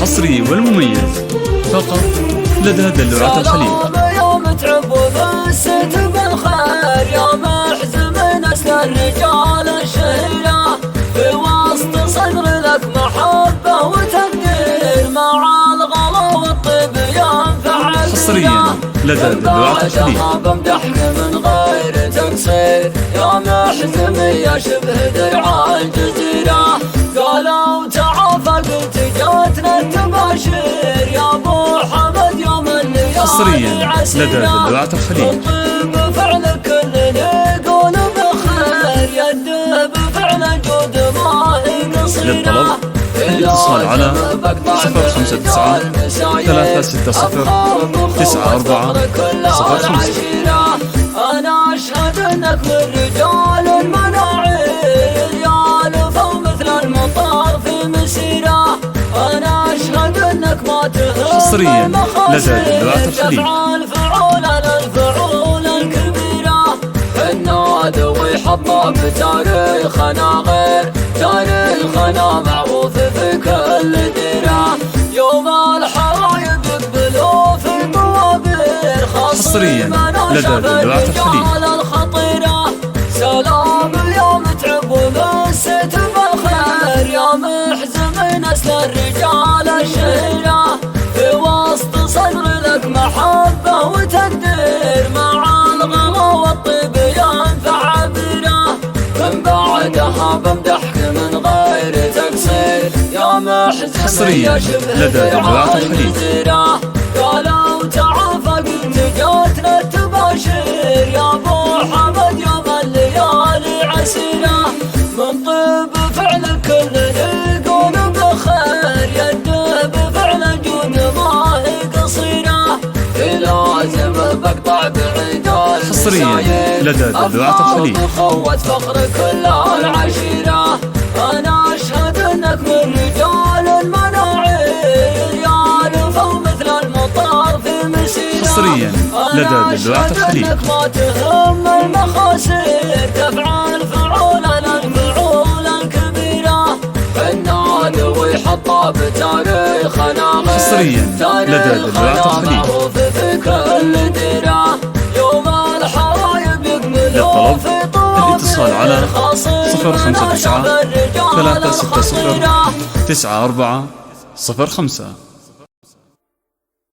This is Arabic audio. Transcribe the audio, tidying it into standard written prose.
الحصري والمميز فقط لدى دلوعة الخليل. يوم تعب وبست بالخير يا محزم نسل الرجال الشهيرة في وسط صدر لك محبة وتقدير مع الغلا والطيب ينفع حصريا لدى دلوعة الخليل. بمدحك من غير تقصير يا محزم يا شبه درع الجزيرة قالوا تعافى قلت جاتنا التباشير يا ابو حمد يوم الليالي حصريا لدى دلوعة الخليل. بفعل كل يقول بخير يده بفعل جود ما هي قصيرة. للطلب الاتصال على 059 360 9405. أنا أشهد أنك من رجال المناعير يا لفوا مثل المطار في مسيرة. أنا أشهد أنك ما تهم حصريا لدى دلوعة الخليل. تفعل فعولا الفعول الكبيرة النادوي حطه بتاريخنا غير تاريخنا معروف في كل ديرة يوم الحرايب يقبلوا في الطوابير حصريا لدى دلوعة الخليل. سلام اليوم تعب وبست بالخير يا محزم نسل الرجال الشهيرة في وسط صدر لك محبة وتقدير مع الغلا والطيب ينفع عبيرة من بعدها بمدحك من غير تقصير يا محزم حصريا يا شبه لدى دلوعة الخليل. قالوا تعافى قلت جاتنا التباشير يا ابو حمد يوم الليالي عسيرة من طيب فعل كل يقول بخير يده بفعل جود ما هي قصيرة لازم بقطع بعيد حصريا لدى دلوعة الخليل. خوت فخر كل العشيرة. أنا أشهد أنك من رجال المناعير يا لفوا مثل المطار في مسيرة. حصريا لدى دلوعة الخليل. أنك ما تهم المخاسر تفعل فعولا الفعول الكبيرة النادوي حطه بتاريخنا حصريا لدى دلوعة الخليل. معروف في كل ديرة يوم الحرايب يقبلوا في الاتصال على 059 360 9405.